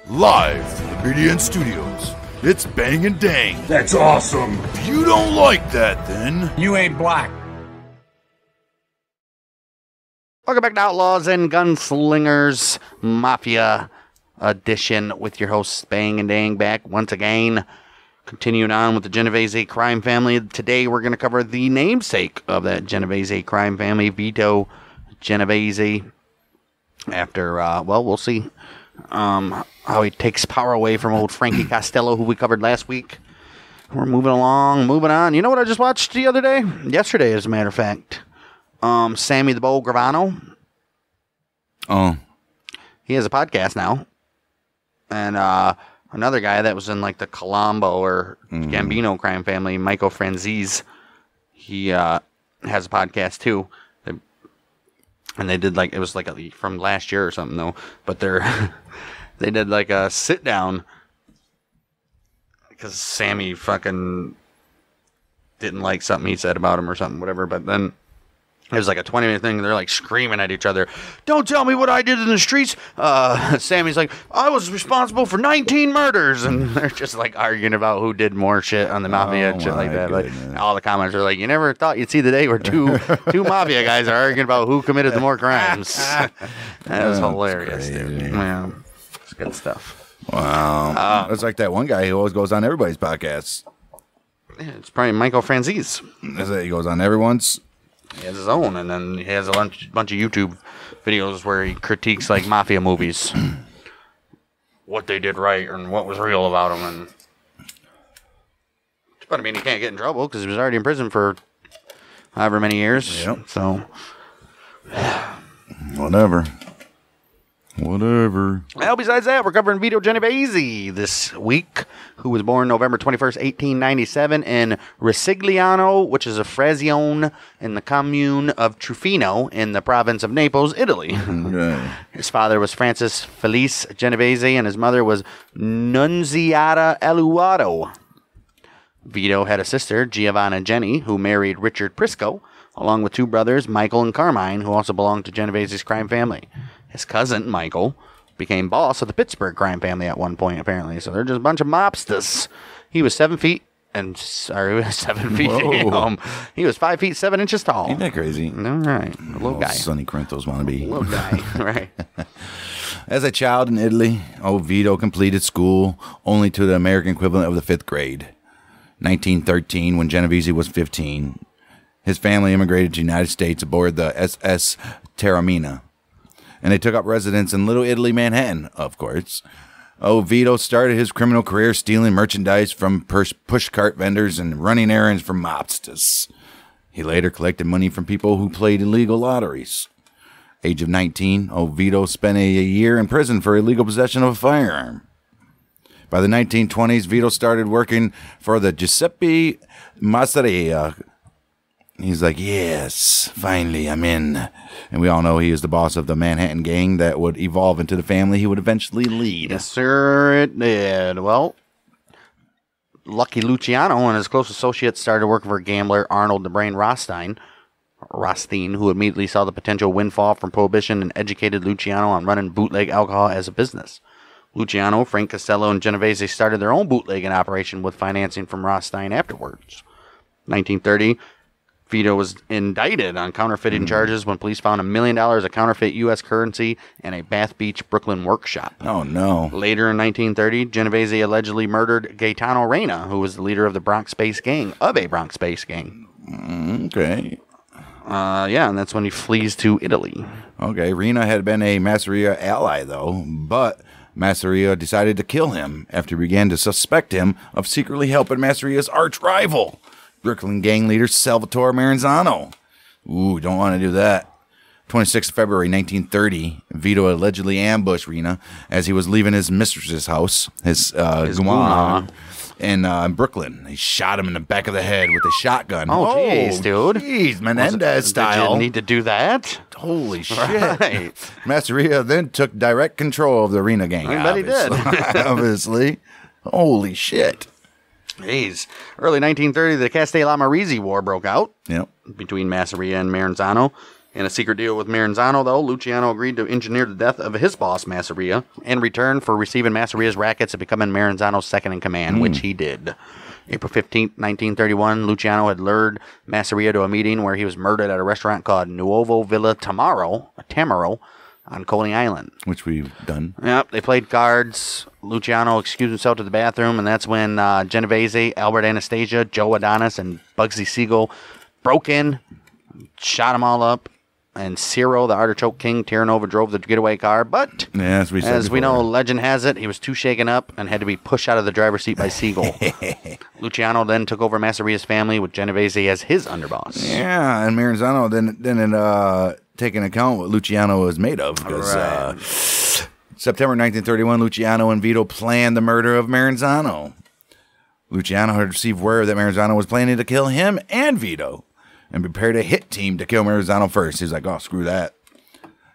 Live from the BDN Studios, it's Bang and Dang. That's awesome. If you don't like that, then You ain't black. Welcome back to Outlaws and Gunslingers Mafia Edition with your hosts Bang and Dang back once again. Continuing on with the Genovese crime family. Today we're going to cover the namesake of that Genovese crime family, Vito Genovese. After, we'll see how he takes power away from old Frankie Costello, who we covered last week. We're moving on. You know what I just watched the other day? Yesterday, as a matter of fact. Sammy the Bull Gravano. Oh. He has a podcast now. And another guy that was in like the Colombo or Gambino crime family, Michael Franzese, he has a podcast too. And they did like, it was like from last year or something though. But they did like a sit down because Sammy fucking didn't like something he said about him or something, whatever. But then it was like a 20-minute thing. They're like screaming at each other. Don't tell me what I did in the streets. Sammy's like, I was responsible for 19 murders. And they're just like arguing about who did more shit on the mafia and shit like that. Like, all the comments are like, you never thought you'd see the day where two mafia guys are arguing about who committed the more crimes. That was hilarious, dude. Yeah, it's good stuff. Wow. It's like that one guy who always goes on everybody's podcasts. Yeah, it's probably Michael Franzese. He goes on everyone's. He has his own, and then he has a bunch of YouTube videos where he critiques like mafia movies, what they did right and what was real about them. But I mean, he can't get in trouble because he was already in prison for however many years. Yep. So Whatever. Well, besides that, we're covering Vito Genovese this week, who was born November 21st, 1897 in Resigliano, which is a frazione in the commune of Trufino in the province of Naples, Italy. Okay. His father was Francis Felice Genovese, and his mother was Nunziata Eluado. Vito had a sister, Giovanna Jenny, who married Richard Prisco, along with two brothers, Michael and Carmine, who also belonged to Genovese's crime family. His cousin, Michael, became boss of the Pittsburgh crime family at one point, apparently. So they're just a bunch of mobsters. He was 7 feet, he was 5 feet 7 inches tall. Ain't that crazy? All right. A little guy. Sonny Corinthos wannabe. Little guy, right. As a child in Italy, Vito completed school only to the American equivalent of the 5th grade. 1913, when Genovese was 15, his family immigrated to the United States aboard the SS Taormina. And they took up residence in Little Italy, Manhattan, of course. Vito started his criminal career stealing merchandise from pushcart vendors and running errands for mobsters. He later collected money from people who played illegal lotteries. Age of 19, Vito spent a year in prison for illegal possession of a firearm. By the 1920s, Vito started working for the Giuseppe Masseria. He's like, yes, finally, I'm in. And we all know he is the boss of the Manhattan gang that would evolve into the family he would eventually lead. Yes, sir, it did. Well, Lucky Luciano and his close associates started working for gambler Arnold the Brain Rothstein, who immediately saw the potential windfall from Prohibition and educated Luciano on running bootleg alcohol as a business. Luciano, Frank Costello, and Genovese started their own bootlegging operation with financing from Rothstein afterwards. 1930, Vito was indicted on counterfeiting charges when police found $1 million of counterfeit U.S. currency in a Bath Beach, Brooklyn workshop. Oh, no. Later in 1930, Genovese allegedly murdered Gaetano Reina, who was the leader of the Bronx-based gang, Okay. Yeah, and that's when he flees to Italy. Okay, Reina had been a Masseria ally, though, but Masseria decided to kill him after he began to suspect him of secretly helping Masseria's arch-rival, Brooklyn gang leader Salvatore Maranzano. Ooh, don't want to do that. 26th February 1930, Vito allegedly ambushed Reina as he was leaving his mistress's house, his Guan, in Brooklyn. He shot him in the back of the head with a shotgun. Oh, jeez, dude. Jeez, Menendez style. Did you need to do that? Holy shit. Right. Masseria then took direct control of the Reina gang. I bet he did. Obviously. Holy shit. Jeez. Early 1930, the Castellammarese War broke out Yep. between Masseria and Maranzano. In a secret deal with Maranzano, though, Luciano agreed to engineer the death of his boss, Masseria, in return for receiving Masseria's rackets and becoming Maranzano's second-in-command, which he did. April 15, 1931, Luciano had lured Masseria to a meeting where he was murdered at a restaurant called Nuovo Villa Tamaro on Coney Island. Which we've done. Yep, they played cards. Luciano excused himself to the bathroom, and that's when Genovese, Albert Anastasia, Joe Adonis, and Bugsy Siegel broke in, shot them all up, and Ciro, the Artichoke King, Terranova drove the getaway car, but Yeah, as we know, legend has it, he was too shaken up and had to be pushed out of the driver's seat by Siegel. Luciano then took over Masseria's family with Genovese as his underboss. Yeah, and Maranzano didn't take into account what Luciano was made of. Because September 1931, Luciano and Vito planned the murder of Maranzano. Luciano had received word that Maranzano was planning to kill him and Vito, and prepared a hit team to kill Maranzano first. He was like, oh, screw that.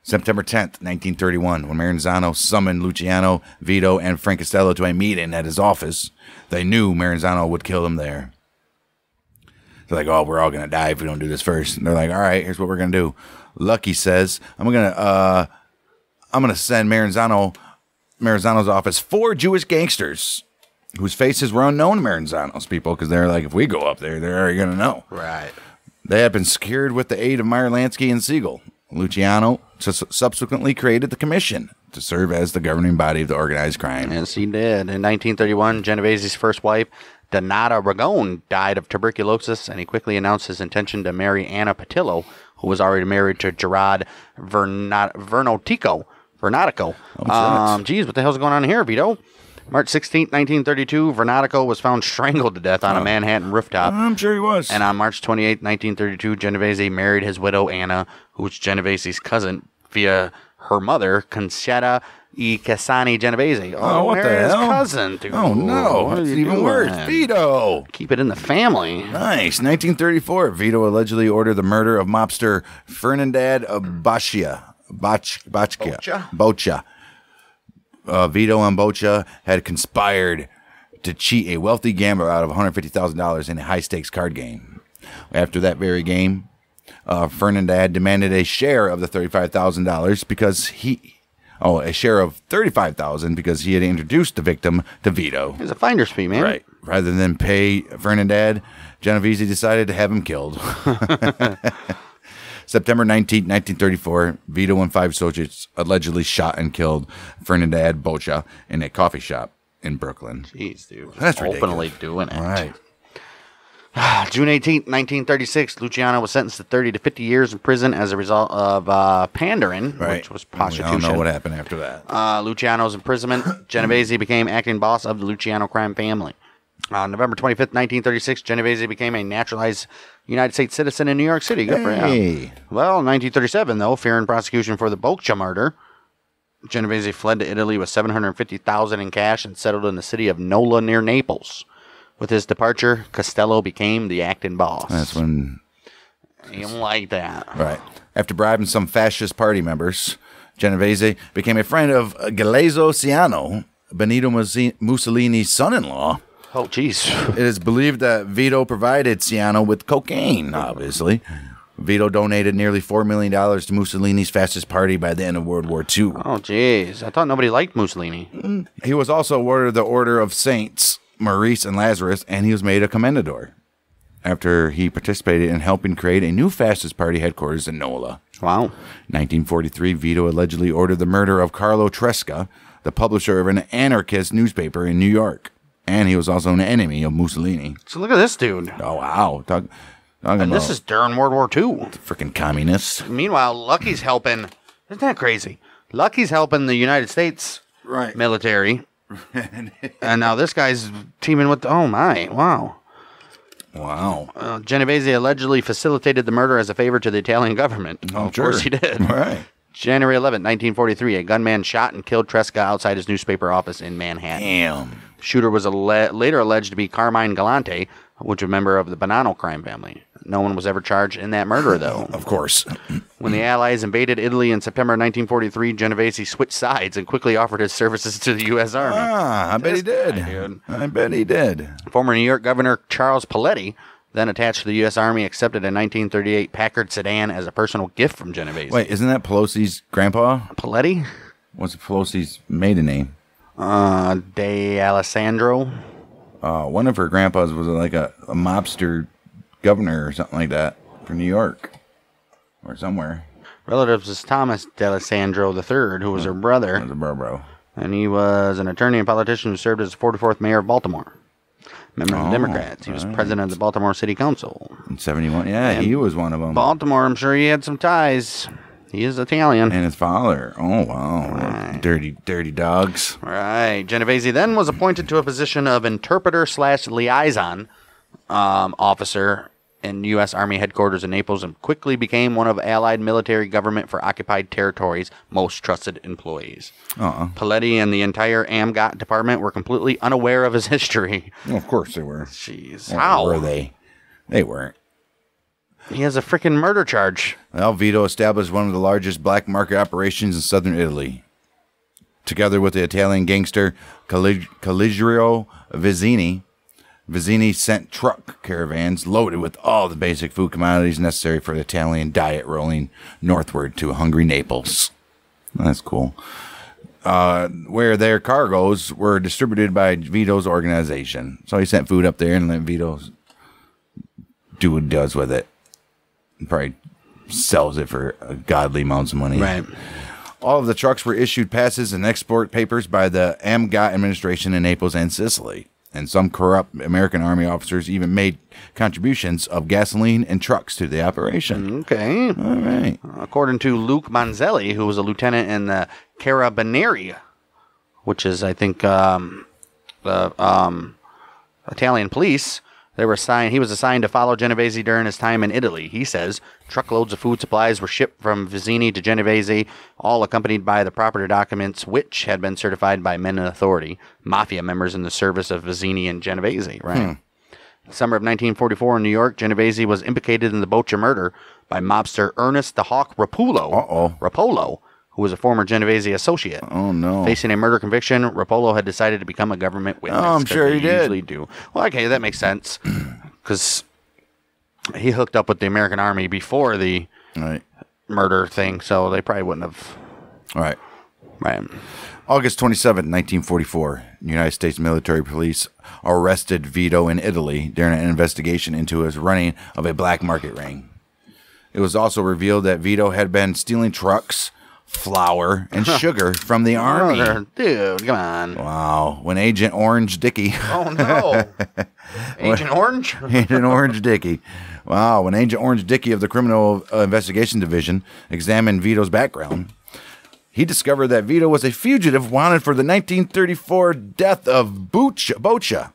September 10th, 1931, when Maranzano summoned Luciano, Vito, and Frank Costello to a meeting at his office, they knew Maranzano would kill them there. They're like, oh, we're all going to die if we don't do this first. And they're like, all right, here's what we're going to do. Lucky says, I'm going to send Maranzano's office 4 Jewish gangsters whose faces were unknown to Maranzano's people, because they're like, if we go up there, they're already going to know. Right. They had been secured with the aid of Meyer Lansky and Siegel. Luciano subsequently created the commission to serve as the governing body of the organized crime. Yes, he did. In 1931, Genovese's first wife, Donata Ragone, died of tuberculosis, and he quickly announced his intention to marry Anna Patillo, who was already married to Gerard Vernatico. Geez, what the hell's going on here, Vito? March 16, 1932, Vernatico was found strangled to death on a Manhattan rooftop. I'm sure he was. And on March 28, 1932, Genovese married his widow, Anna, who was Genovese's cousin, via her mother, Concetta E. Casani Genovese. Oh, what the hell? His cousin, dude. Oh, no. It's even worse. Vito. Keep it in the family. Nice. 1934, Vito allegedly ordered the murder of mobster Fernandad Boccia. Vito and Boccia had conspired to cheat a wealthy gambler out of $150,000 in a high-stakes card game. After that very game, Fernandad demanded a share of the $35,000 because a share of $35,000 because he had introduced the victim to Vito. It's a finder's fee, man. Right. Rather than pay Fernandad, Genovese decided to have him killed. September 19, 1934, Vito and 5 associates allegedly shot and killed Fernandad Boccia in a coffee shop in Brooklyn. Jeez, dude. That's openly doing it. Right. June 18, 1936, Luciano was sentenced to 30 to 50 years in prison as a result of pandering, which was prostitution. I don't know what happened after that. Luciano's imprisonment, Genovese became acting boss of the Luciano crime family. On November 25th, 1936, Genovese became a naturalized United States citizen in New York City. Good for him. Well, in 1937, though, fearing prosecution for the Boccia murder, Genovese fled to Italy with $750,000 in cash and settled in the city of Nola near Naples. With his departure, Costello became the acting boss. That's when... You don't like that. Right. After bribing some fascist party members, Genovese became a friend of Genovese Ciano, Benito Mussolini's son-in-law. Oh, jeez. It is believed that Vito provided Ciano with cocaine, obviously. Vito donated nearly $4 million to Mussolini's fascist party by the end of World War II. Oh, jeez. I thought nobody liked Mussolini. He was also awarded the Order of Saints, Maurice and Lazarus, and he was made a commendador after he participated in helping create a new fascist party headquarters in Nola. Wow. 1943, Vito allegedly ordered the murder of Carlo Tresca, the publisher of an anarchist newspaper in New York. And he was also an enemy of Mussolini. So look at this dude. Oh, wow. And this is during World War II. Freaking communists. Meanwhile, Lucky's helping. Isn't that crazy? Lucky's helping the United States military. And now this guy's teaming with... Oh, my. Wow. Wow. Genovese allegedly facilitated the murder as a favor to the Italian government. Oh, of course he did. Right. January 11, 1943, a gunman shot and killed Tresca outside his newspaper office in Manhattan. Damn. Shooter was later alleged to be Carmine Galante, which was a member of the Bonanno crime family. No one was ever charged in that murder, though. Of course. When the Allies invaded Italy in September 1943, Genovese switched sides and quickly offered his services to the U.S. Army. I bet he did. Dude. I bet he did. Former New York Governor Charles Paletti then attached to the U.S. Army, accepted a 1938 Packard sedan as a personal gift from Genovese. Wait, isn't that Pelosi's grandpa? Paletti? What's Pelosi's maiden name? De Alessandro. One of her grandpas was like a mobster governor or something like that for New York or somewhere. Relatives is Thomas D'Alessandro III, who was her brother. Was a bro. And he was an attorney and politician who served as the 44th mayor of Baltimore. Member of the Democrats. He was president of the Baltimore City Council. In 71. Yeah, and he was one of them. Baltimore, I'm sure he had some ties. He is Italian. And his father. Oh, wow. Right. Dirty dogs. Right. Genovese then was appointed to a position of interpreter/liaison officer in U.S. Army headquarters in Naples and quickly became one of Allied military government for occupied territories' most trusted employees. Paletti and the entire AMGOT department were completely unaware of his history. Well, of course they were. Jeez. How were they? They weren't. He has a freaking murder charge. Well, Vito established one of the largest black market operations in southern Italy. Together with the Italian gangster Caligrio Vizzini, Vizzini sent truck caravans loaded with all the basic food commodities necessary for the Italian diet rolling northward to hungry Naples. That's cool. Where their cargoes were distributed by Vito's organization. So he sent food up there and let Vito do what he does with it. Probably sells it for godly amounts of money. Right. All of the trucks were issued passes and export papers by the AMGOT administration in Naples and Sicily. And some corrupt American Army officers even made contributions of gasoline and trucks to the operation. Okay. All right. According to Luke Manzelli, who was a lieutenant in the Carabinieri, which is, I think, the Italian police, he was assigned to follow Genovese during his time in Italy. He says truckloads of food supplies were shipped from Vizzini to Genovese, all accompanied by the proper documents, which had been certified by men in authority, mafia members in the service of Vizzini and Genovese. Right. Summer of 1944 in New York, Genovese was implicated in the Boccia murder by mobster Ernest the Hawk Rapolo, who was a former Genovese associate. Oh, no. Facing a murder conviction, Rapolo had decided to become a government witness. Oh, I'm sure he did. Usually do. Well, okay, that makes sense. Because he hooked up with the American Army before the murder thing, so they probably wouldn't have. All right. Right. August 27, 1944, United States military police arrested Vito in Italy during an investigation into his running of a black market ring. It was also revealed that Vito had been stealing trucks, flour, and sugar from the Army. Dude, come on. Wow. When Agent Orange Dickey... Oh, no. Agent Orange? Agent Orange Dickey. Wow. When Agent Orange Dickey of the Criminal Investigation Division examined Vito's background, he discovered that Vito was a fugitive wanted for the 1934 death of Boccia.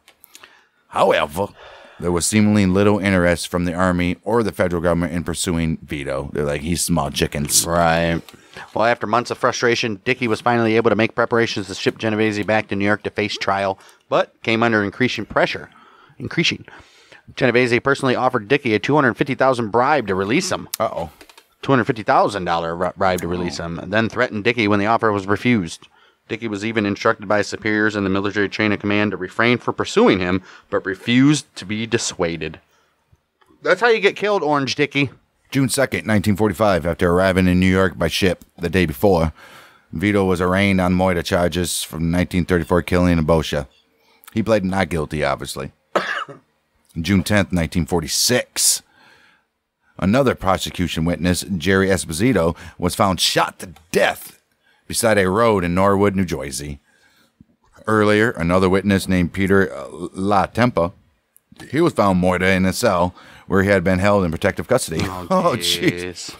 However, there was seemingly little interest from the Army or the federal government in pursuing Vito. They're like, he's small chickens. Right. Well, after months of frustration, Dickey was finally able to make preparations to ship Genovese back to New York to face trial, but came under increasing pressure. Genovese personally offered Dickey a $250,000 bribe to release him. $250,000 bribe to release him, and then threatened Dickey when the offer was refused. Dickey was even instructed by his superiors in the military chain of command to refrain from pursuing him, but refused to be dissuaded. That's how you get killed, Orange Dickey. June 2nd, 1945, after arriving in New York by ship the day before, Vito was arraigned on Moida charges from 1934 killing in Boccia. He pled not guilty, obviously. June 10th, 1946, another prosecution witness, Jerry Esposito, was found shot to death beside a road in Norwood, New Jersey. Earlier, another witness named Peter La Tempa, he was found Moida in a cell where he had been held in protective custody. Oh, jeez.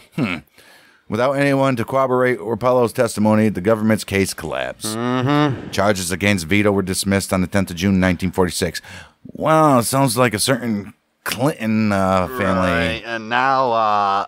Without anyone to corroborate Rapolo's testimony, the government's case collapsed. Charges against Vito were dismissed on the 10th of June, 1946. Wow, sounds like a certain Clinton family. Right. And now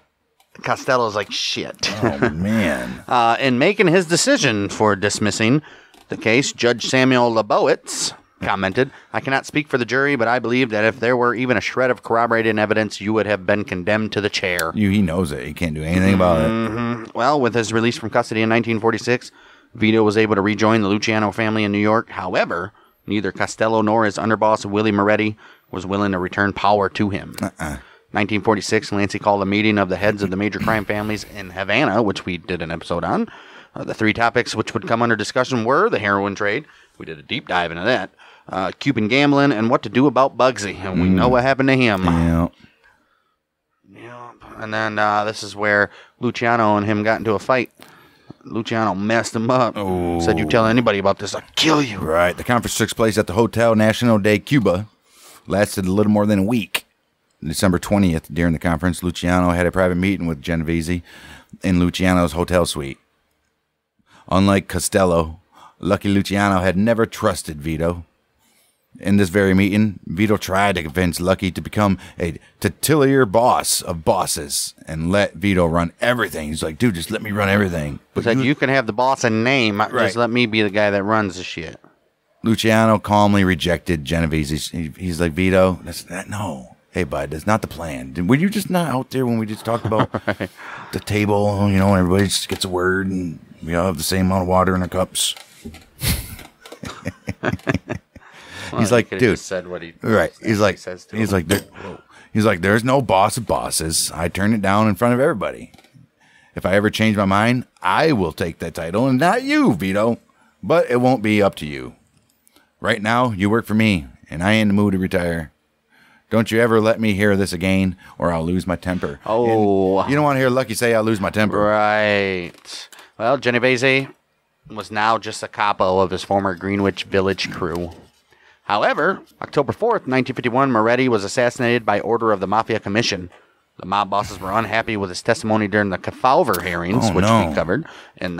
Costello's like, shit. Oh, man. In making his decision for dismissing the case, Judge Samuel Lebowitz commented, "I cannot speak for the jury, but I believe that if there were even a shred of corroborated evidence, you would have been condemned to the chair." He knows it. He can't do anything about it. Well, with his release from custody in 1946, Vito was able to rejoin the Luciano family in New York. However, neither Costello nor his underboss, Willie Moretti, was willing to return power to him. 1946, Lancey called a meeting of the heads of the major crime families in Havana, which we did an episode on. The 3 topics which would come under discussion were the heroin trade. We did a deep dive into that. Cuban gambling and what to do about Bugsy. And we know what happened to him. Yeah. And then this is where Luciano and him got into a fight. Luciano messed him up. Oh. Said, you tell anybody about this, I'll kill you. Right. The conference took place at the Hotel Nacional de Cuba. Lasted a little more than a week. December 20th, during the conference, Luciano had a private meeting with Genovese in Luciano's hotel suite. Unlike Costello, Lucky Luciano had never trusted Vito. In this very meeting, Vito tried to convince Lucky to become a titular boss of bosses and let Vito run everything. He's like, dude, just let me run everything. But said, you can have the boss and name. Right. Just let me be the guy that runs the shit. Luciano calmly rejected Genovese. He's like, Vito, no. Hey, bud, that's not the plan. Were you just not out there when we just talked about the table? You know, everybody just gets a word and we all have the same amount of water in our cups. Well, he's like, dude, said what he right. He's like, says to he's like, there's no boss of bosses. I turn it down in front of everybody. If I ever change my mind, I will take that title and not you, Vito. But it won't be up to you. Right now, you work for me, and I ain't in the mood to retire. Don't you ever let me hear this again, or I'll lose my temper. Oh. And you don't want to hear Lucky say I'll lose my temper. Right. Well, Genovese was now just a capo of his former Greenwich Village crew. However, October 4th, 1951, Moretti was assassinated by order of the Mafia Commission. The mob bosses were unhappy with his testimony during the Kefauver hearings, we covered in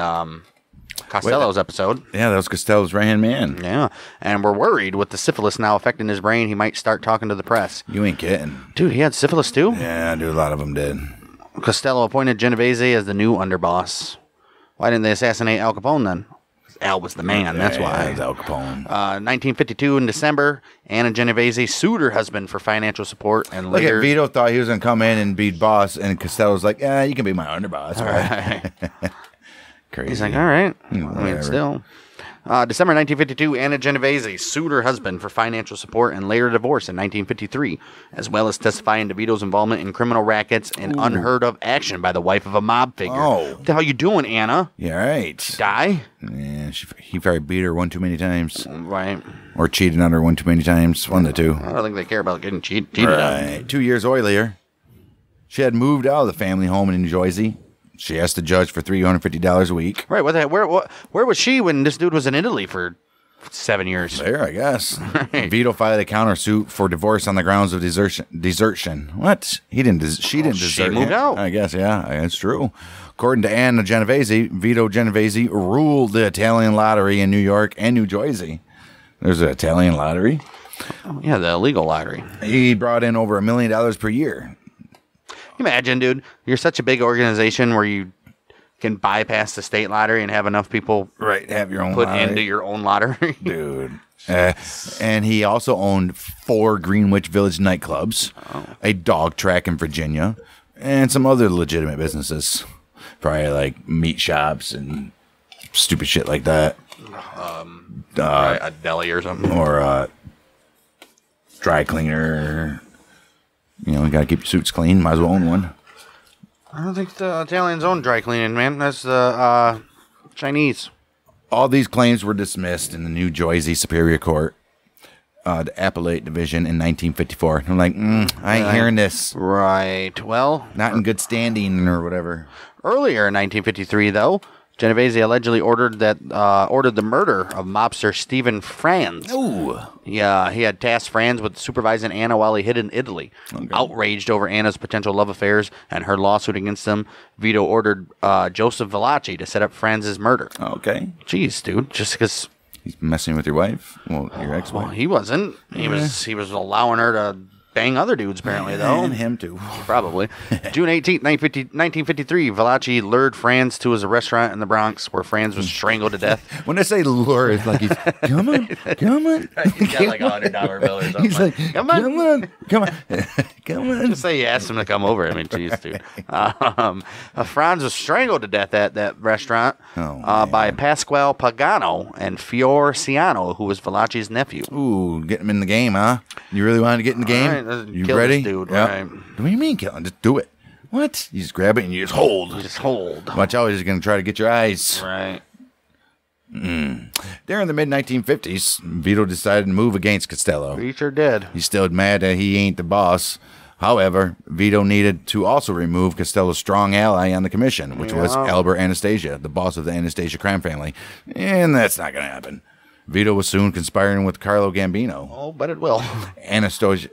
Costello's episode. Yeah, that was Costello's right-hand man. Yeah, and we're worried with the syphilis now affecting his brain, he might start talking to the press. You ain't kidding. Dude, he had syphilis too? Yeah, dude, a lot of them did. Costello appointed Genovese as the new underboss. Why didn't they assassinate Al Capone then? Al was the man, that's why. Al Capone. 1952 in December, Anna Genovese sued her husband for financial support, and Look later... at Vito thought he was going to come in and be boss, and Costello's like, yeah, you can be my underboss. Right? Crazy. He's like, all right. I mean, Whatever. still. December 1952, Anna Genovese sued her husband for financial support and later divorced in 1953, as well as testifying to Vito's involvement in criminal rackets and unheard of action by the wife of a mob figure. Oh. What the hell you doing, Anna? Yeah, right. Die? Yeah, he probably beat her one too many times. Right. Or cheated on her one too many times. One of the two. I don't think they care about getting cheated on. Right. 2 years earlier, she had moved out of the family home in New Jersey. She asked the judge for $350 a week. Right. Where was she when this dude was in Italy for 7 years? There, I guess. Right. Vito filed a countersuit for divorce on the grounds of desertion. What? She didn't desert. She moved out. I guess, yeah, that's true. According to Anna Genovese, Vito Genovese ruled the Italian lottery in New York and New Jersey. There's an Italian lottery. Oh, yeah, the illegal lottery. He brought in over $1 million per year. Imagine, dude, you're such a big organization where you can bypass the state lottery and have enough people Have your own put lottery. into your own lottery. Dude. And he also owned 4 Greenwich Village nightclubs, a dog track in Virginia, and some other legitimate businesses. Probably like meat shops and stupid shit like that. Right, a deli or something. Or a dry cleaner. You know, you got to keep your suits clean. Might as well own one. I don't think the Italians own dry cleaning, man. That's the Chinese. All these claims were dismissed in the New Jersey Superior Court, the Appellate Division, in 1954. I'm like, I ain't hearing this. Right. Well, Not in good standing or whatever. earlier in 1953, though, Genovese allegedly ordered the murder of mobster Stephen Franz. Ooh. Yeah, he had tasked Franz with supervising Anna while he hid in Italy. Okay. Outraged over Anna's potential love affairs and her lawsuit against him, Vito ordered Joseph Valachi to set up Franz's murder. Okay. Jeez, dude, just because... He's messing with your wife? Well, your ex-wife? Well, he wasn't. He was allowing her to bang other dudes, apparently, though. And him, too. Probably. June 18th, 1953, Valachi lured Franz to his restaurant in the Bronx where Franz was strangled to death. When they say lure, it's like he's, come on. He's got like $100 bill or something. He's like, come on. Just say you asked him to come over. I mean, geez, dude. Franz was strangled to death at that restaurant by Pasquale Pagano and Fior Ciano, who was Valachi's nephew. Ooh, get him in the game, huh? You really want to get in the game? Right, you kill ready? This dude, yep. right. What do you mean kill him? Just do it. What? You just grab it and you just hold. Watch out, he's going to try to get your eyes. Right. During the mid-1950s, Vito decided to move against Costello. He sure did. He's still mad that he ain't the boss. However, Vito needed to also remove Costello's strong ally on the commission, which was Albert Anastasia, the boss of the Anastasia crime family. And that's not going to happen. Vito was soon conspiring with Carlo Gambino. Oh, but it will. Anastasia's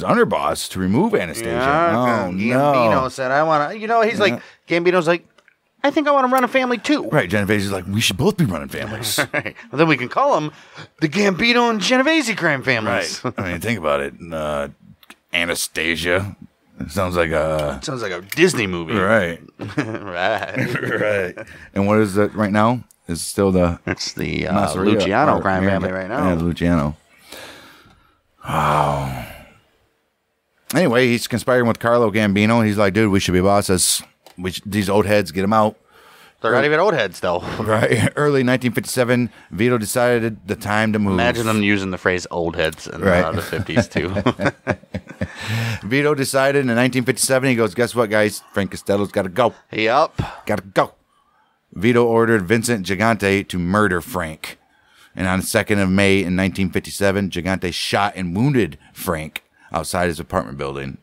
underboss to remove Anastasia. Yeah, Gambino said, I want to, he's like, Gambino's like, I think I want to run a family too. Right, Genovese is like, we should both be running families. Right. Well, then we can call them the Gambino and Genovese crime families. Right. I mean, think about it. Anastasia. It sounds like a Disney movie. Right. Right. And what is it right now? It's still It's the Luciano crime family right now. Yeah, Luciano. Oh. Anyway, he's conspiring with Carlo Gambino. He's like, dude, we should be bosses. These old heads, get them out. They're not even old heads, though. Right. Early 1957, Vito decided the time to move. Imagine them using the phrase old heads in the 50s, too. Vito decided in 1957, he goes, guess what, guys? Frank Costello's got to go. Yup. Got to go. Vito ordered Vincent Gigante to murder Frank. And on the 2nd of May in 1957, Gigante shot and wounded Frank outside his apartment building.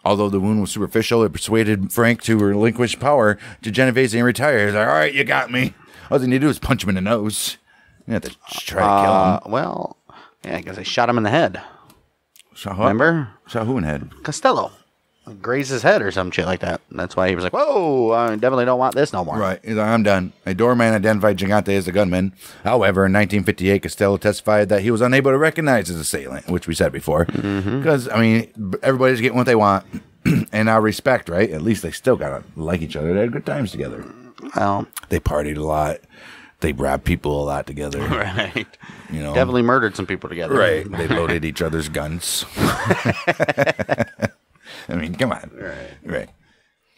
Although the wound was superficial, it persuaded Frank to relinquish power to Genovese and retire. He's like, all right, you got me. All you need to do is punch him in the nose. You have to try to kill him. Well, yeah, because they shot him in the head. Shot who? Remember? Shot who in the head? Costello. Grazed his head or some shit like that. That's why he was like, whoa, I definitely don't want this no more. Right. He's like, I'm done. A doorman identified Gigante as the gunman. However, in 1958, Costello testified that he was unable to recognize his assailant, which we said before. Because, I mean, everybody's getting what they want. And I respect, right? At least they still got to like each other. They had good times together. Well, they partied a lot. They robbed people a lot together. Right. Definitely murdered some people together. Right. They loaded each other's guns. I mean, come on. Right.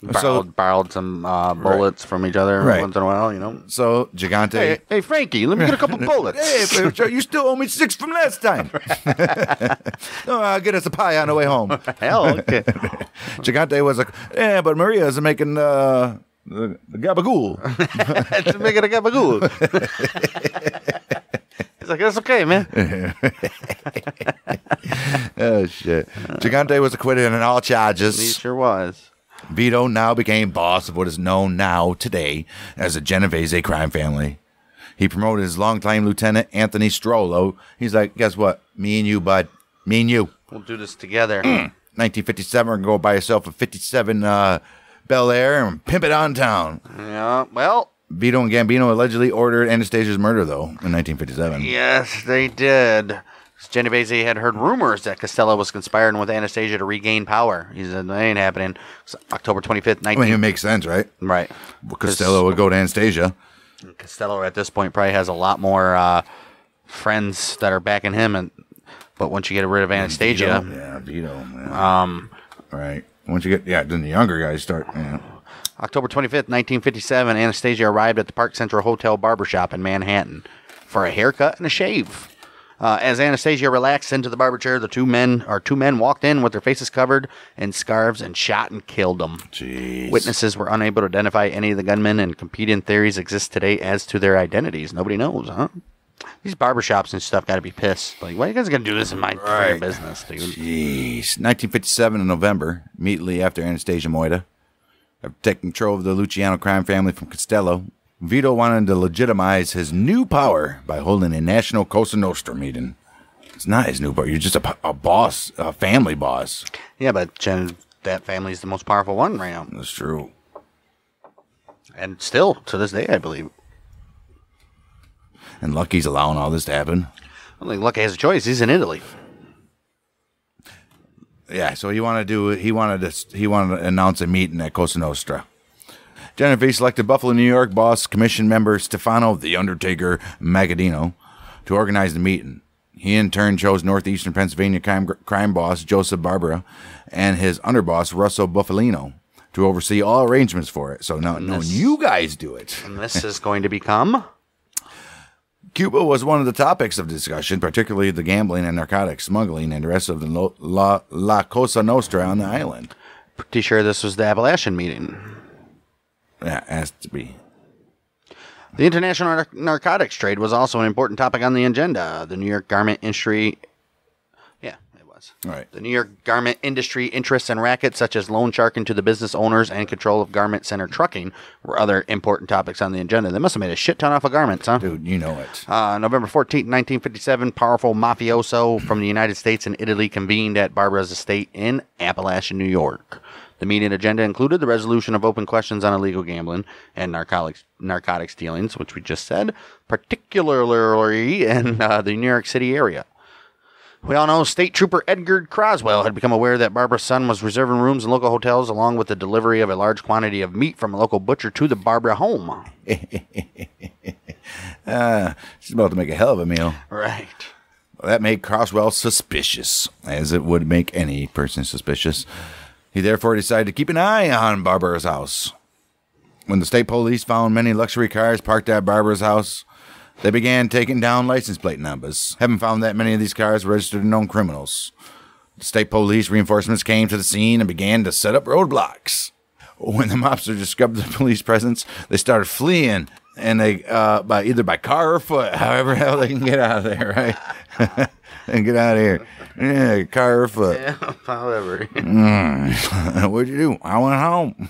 Borrowed some bullets from each other once in a while, So, Gigante. Hey, Frankie, let me get a couple bullets. Hey, you still owe me 6 from last time. No, I'll get us a pie on the way home. Hell, okay. Gigante was like, yeah, but Maria's making the gabagool. It's making a gabagool. He's like, that's okay, man. Oh, shit. Gigante was acquitted on all charges. He sure was. Vito now became boss of what is known now, today, as the Genovese crime family. He promoted his longtime lieutenant, Anthony Strollo. He's like, guess what? Me and you, bud. Me and you. We'll do this together. 1957, we're going to go buy yourself a 57 Bel Air and pimp it on town. Yeah, well. Vito and Gambino allegedly ordered Anastasia's murder, though, in 1957. Yes, they did. Genovese had heard rumors that Costello was conspiring with Anastasia to regain power. He said, that ain't happening. It's October 25th, I mean, it makes sense, right? Right. Costello would go to Anastasia. Costello, at this point, probably has a lot more friends that are backing him. But once you get rid of Anastasia... Vito. Yeah. Right. Once you get... then the younger guys start... October 25th, 1957, Anastasia arrived at the Park Central Hotel barbershop in Manhattan for a haircut and a shave. As Anastasia relaxed into the barber chair, two men walked in with their faces covered in scarves and shot and killed them. Jeez. Witnesses were unable to identify any of the gunmen, and competing theories exist today as to their identities. Nobody knows, huh? These barbershops and stuff got to be pissed. Like, why are you guys going to do this in my business, dude? Jeez. 1957 in November, immediately after Anastasia Moita taking control of the Luciano crime family from Costello, Vito wanted to legitimize his new power by holding a national Cosa Nostra meeting. It's not his new power. You're just a boss, a family boss. Yeah, but that family's the most powerful one right now. That's true. And still, to this day, I believe. And Lucky's allowing all this to happen. I don't think Lucky has a choice. He's in Italy. Yeah, so he wanted to announce a meeting at Cosa Nostra. Genovese selected Buffalo, New York boss commission member Stefano the Undertaker Magadino to organize the meeting. He in turn chose northeastern Pennsylvania crime boss Joseph Barbara and his underboss Russell Buffalino to oversee all arrangements for it. So now you guys do it. And this is going to become... Cuba was one of the topics of discussion, particularly the gambling and narcotics smuggling and the rest of the La Cosa Nostra on the island. Pretty sure this was the Appalachian meeting. Yeah, it has to be. The international narcotics trade was also an important topic on the agenda. The New York garment industry... Yeah, it was. Right. The New York garment industry interests and rackets such as loan sharking to the business owners and control of garment center trucking were other important topics on the agenda. They must have made a shit ton off of garments, huh? Dude, you know it. November 14th, 1957, powerful mafioso from the United States and Italy convened at Barbara's estate in Appalachian, New York. The meeting agenda included the resolution of open questions on illegal gambling and narcotics dealings, which we just said, particularly in the New York City area. We all know State Trooper Edgar Croswell had become aware that Barbara's son was reserving rooms in local hotels along with the delivery of a large quantity of meat from a local butcher to the Barbara home. She's about to make a hell of a meal. Right. Well, that made Croswell suspicious, as it would make any person suspicious. He therefore decided to keep an eye on Barbara's house. When the state police found many luxury cars parked at Barbara's house, they began taking down license plate numbers. Having found that many of these cars were registered to known criminals, the state police reinforcements came to the scene and began to set up roadblocks. When the mobsters discovered the police presence, they started fleeing, and they either by car or foot, however hell they can get out of there, right? And get out of here. Yeah, car or foot. Yeah, however. What'd you do? I went home.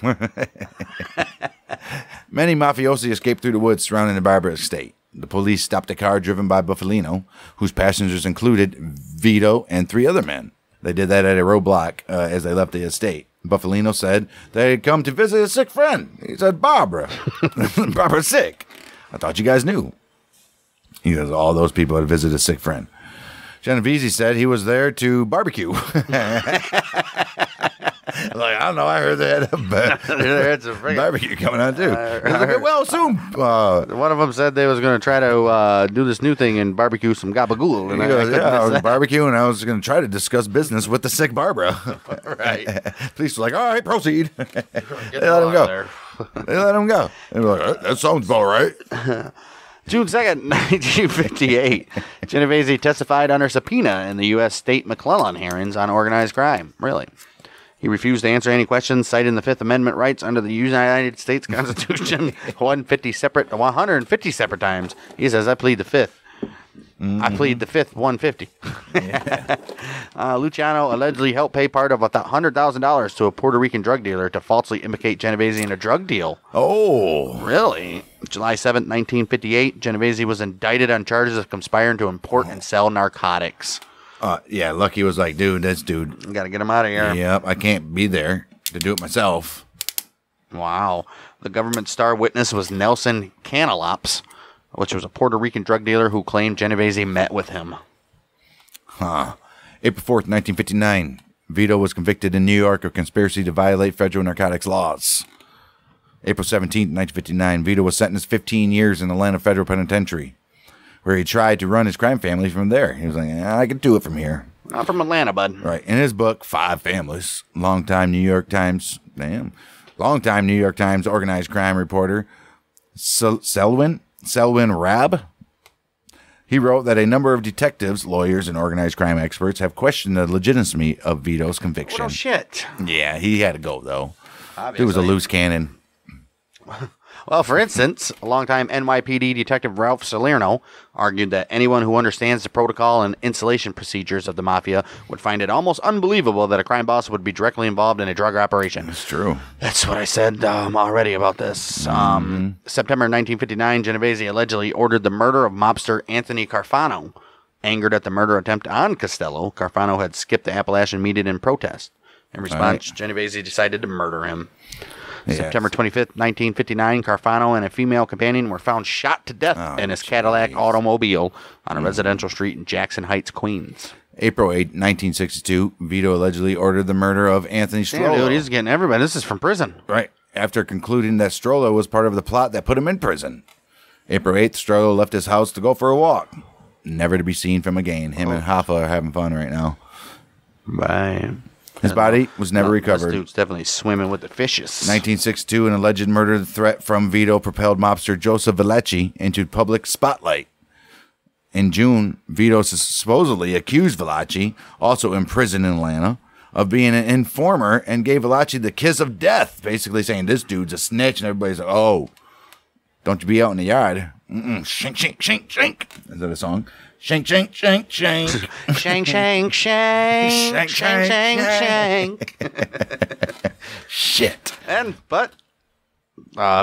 Many mafiosi escaped through the woods surrounding the Barbara estate. The police stopped a car driven by Buffalino, whose passengers included Vito and 3 other men. They did that at a roadblock as they left the estate. Buffalino said they had come to visit a sick friend. He said, Barbara. Barbara's sick. I thought you guys knew. He goes, all those people had visited a sick friend. Genovese said he was there to barbecue. Like, I don't know, I heard they had a barbecue coming on too. Well, soon. One of them said they was going to try to do this new thing and barbecue some gabagool. And I was barbecuing and I was going to try to discuss business with the sick Barbara. Right. Police were like, all right, proceed. They let him go. They let him go. They were like, that sounds about right. June 2nd, 1958, Genovese testified under subpoena in the U.S. State McClellan hearings on organized crime. Really? He refused to answer any questions, citing the Fifth Amendment rights under the United States Constitution 150 separate times. He says, I plead the Fifth. I plead the Fifth 150. Yeah. Luciano allegedly helped pay part of $100,000 to a Puerto Rican drug dealer to falsely implicate Genovese in a drug deal. Oh. Really? July 7th, 1958, Genovese was indicted on charges of conspiring to import and sell narcotics. Yeah, Lucky was like, dude, this dude. Got to get him out of here. Yep, I can't be there to do it myself. Wow. The government star witness was Nelson Canalops, which was a Puerto Rican drug dealer who claimed Genovese met with him. April 4th, 1959, Vito was convicted in New York of conspiracy to violate federal narcotics laws. April 17th, 1959, Vito was sentenced 15 years in Atlanta Federal Penitentiary, where he tried to run his crime family from there. He was like, I can do it from here. I'm from Atlanta, bud. Right. In his book, Five Families, longtime New York Times organized crime reporter Selwyn Rabb, he wrote that a number of detectives, lawyers, and organized crime experts have questioned the legitimacy of Vito's conviction. Oh, shit. Yeah, he had to go, though. Obviously. He was a loose cannon. Well, for instance, a longtime NYPD detective Ralph Salerno argued that anyone who understands the protocol and installation procedures of the mafia would find it almost unbelievable that a crime boss would be directly involved in a drug operation. It's true. That's what I said already about this. September 1959, Genovese allegedly ordered the murder of mobster Anthony Carfano. Angered at the murder attempt on Costello, Carfano had skipped the Appalachian meeting in protest. In response, Genovese decided to murder him. Yes. September 25th, 1959, Carfano and a female companion were found shot to death in his Cadillac automobile on a residential street in Jackson Heights, Queens. April 8, 1962, Vito allegedly ordered the murder of Anthony Strollo. Dude, he's getting everybody. This is from prison. Right. After concluding that Strollo was part of the plot that put him in prison. April 8th, Strollo left his house to go for a walk. Never to be seen from again. Him and Hoffa are having fun right now. Bye. His body was never recovered. This dude's definitely swimming with the fishes. 1962, an alleged murder threat from Vito propelled mobster Joseph Vellecci into public spotlight. In June, Vito supposedly accused Vellecci, also imprisoned in Atlanta, of being an informer and gave Vellecci the kiss of death, basically saying this dude's a snitch, and everybody's like, oh, don't you be out in the yard. Shink, shink, shink, shink. Is that a song? Shink, shink, shink, shink. Shank, shank, shank. Shank, shank, shank. Shit. But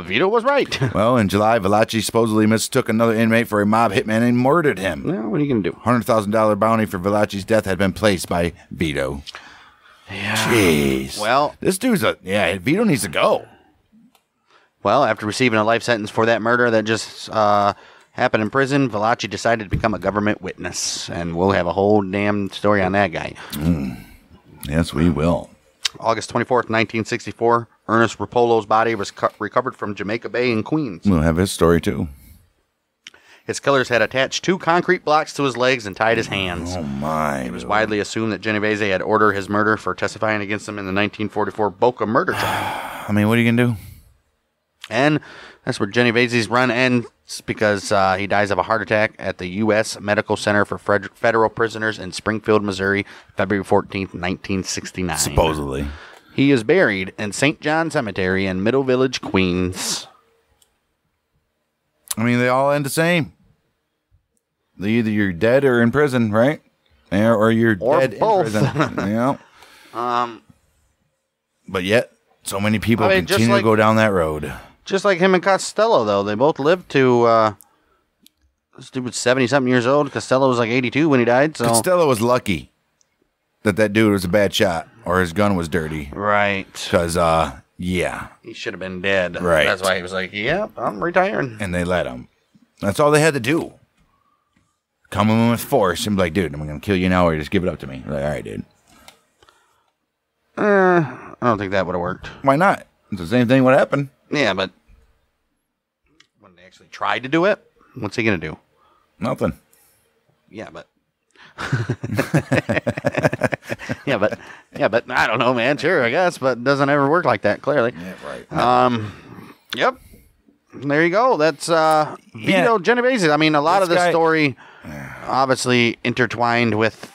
Vito was right. Well, in July, Vellecci supposedly mistook another inmate for a mob hitman and murdered him. Well, what are you going to do? $100,000 bounty for Vellecci's death had been placed by Vito. Yeah. Jeez. Well, this dude's Vito needs to go. Well, after receiving a life sentence for that murder that just happened in prison, Vellecci decided to become a government witness. And we'll have a whole damn story on that guy. Yes, we will. August 24th, 1964, Ernest Rapolo's body was recovered from Jamaica Bay in Queens. We'll have his story, too. His killers had attached 2 concrete blocks to his legs and tied his hands. Oh, my. It was widely assumed that Genovese had ordered his murder for testifying against him in the 1944 Boca murder trial. I mean, what are you going to do? And that's where Genovese's run ends because he dies of a heart attack at the U.S. Medical Center for Federal Prisoners in Springfield, Missouri, February 14th, 1969. Supposedly. He is buried in St. John Cemetery in Middle Village, Queens. I mean, they all end the same. Either you're dead or in prison, right? Or you're dead both. in prison. You know? But yet, so many people continue to go down that road. Just like him and Costello, though. They both lived to... this dude was 70-something years old. Costello was like 82 when he died. So Costello was lucky that dude was a bad shot or his gun was dirty. Right. Because, yeah. He should have been dead. Right. That's why he was like, yep, I'm retiring. And they let him. That's all they had to do. Come in with force and be like, dude, I'm going to kill you now or just give it up to me. Like, all right, dude. I don't think that would have worked. Why not? It's the same thing what happened. Yeah, but when they actually tried to do it, what's he going to do? Nothing. Yeah, but... yeah, but I don't know, man. Sure, I guess, but it doesn't ever work like that, clearly. Yeah, right. Yep. There you go. That's Vito Genovese. I mean, a lot of this story obviously intertwined with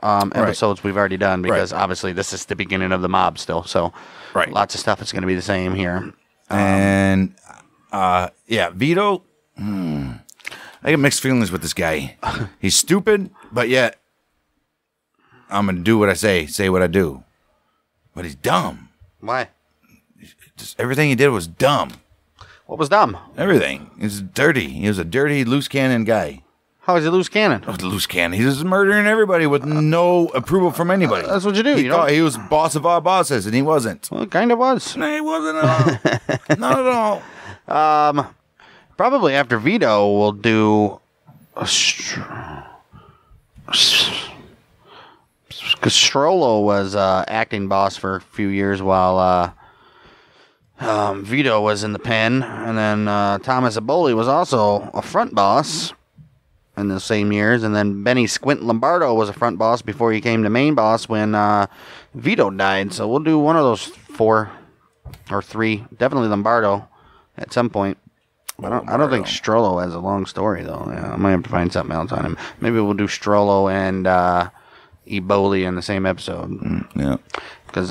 episodes we've already done because obviously this is the beginning of the mob still. So lots of stuff is going to be the same here. And Vito, I get mixed feelings with this guy. He's stupid, but yet I'm going to do what I say what I do. But he's dumb. Why? Just everything he did was dumb. What was dumb? Everything. He's dirty. He was a dirty, loose cannon guy. How is he loose cannon? Oh, loose cannon. He was murdering everybody with no approval from anybody. That's what you do. He thought he was boss of all bosses, and he wasn't. Well, it kind of was. No, he wasn't at all. Not at all. Probably after Vito, we'll do... Because Strollo was acting boss for a few years while... Vito was in the pen, and then Thomas Aboli was also a front boss in the same years, and then Benny Squint Lombardo was a front boss before he came to main boss when Vito died. So we'll do one of those 4 or 3, definitely Lombardo at some point. I don't think Strollo has a long story though. Yeah, I might have to find something else on him. Maybe we'll do Strollo and Eboli in the same episode. Yeah, because.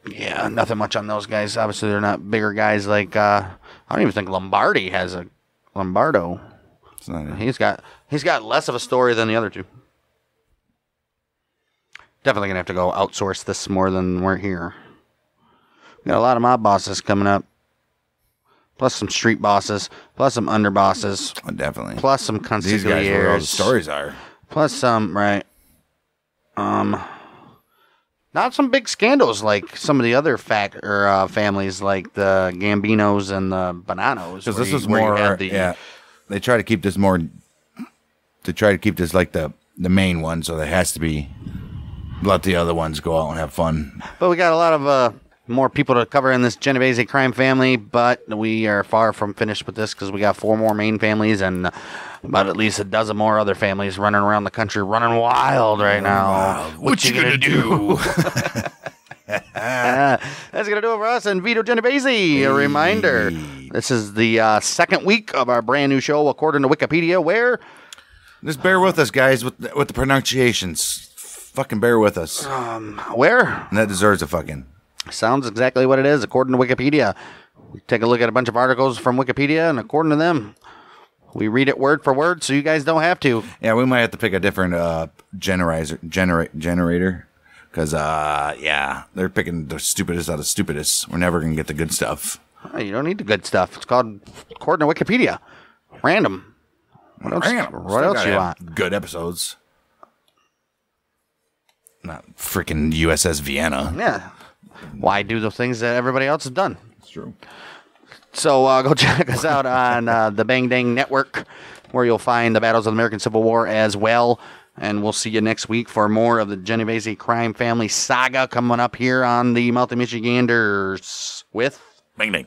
Yeah, nothing much on those guys. Obviously, they're not bigger guys like... I don't even think Lombardi has a... Lombardo. He's got less of a story than the other 2. Definitely going to have to go outsource this more than we're here. We got a lot of mob bosses coming up. Plus some street bosses. Plus some underbosses. Oh, definitely. Plus some consigliers. These guys are where all the stories are. Plus some... Right. Not some big scandals like some of the other families like the Gambinos and the Bonanos. Because this is more, they try to keep this more, to try to keep this like the the main one, so there has to be. Let the other ones go out and have fun. But we got a lot of more people to cover in this Genovese crime family, but we are far from finished with this because we got 4 more main families and about at least a dozen more other families running around the country, running wild right now. What you gonna do? That's going to do it for us and Vito Genovese. A reminder, this is the second week of our brand new show, according to Wikipedia, where... Just bear with us, guys, with the pronunciations. Fucking bear with us. Where? And that deserves a fucking... Sounds exactly what it is, according to Wikipedia. We take a look at a bunch of articles from Wikipedia, and according to them, we read it word for word, so you guys don't have to. Yeah, we might have to pick a different generator. Because, they're picking the stupidest out of stupidest. We're never going to get the good stuff. Oh, you don't need the good stuff. It's called, according to Wikipedia, random. What else you want? Good episodes. Not freaking USS Vienna. Yeah. Why do the things that everybody else has done? It's true. So go check us out on the Bang Dang Network, where you'll find the Battles of the American Civil War as well. And we'll see you next week for more of the Genovese crime family saga coming up here on the Multi Michiganders with Bang Dang.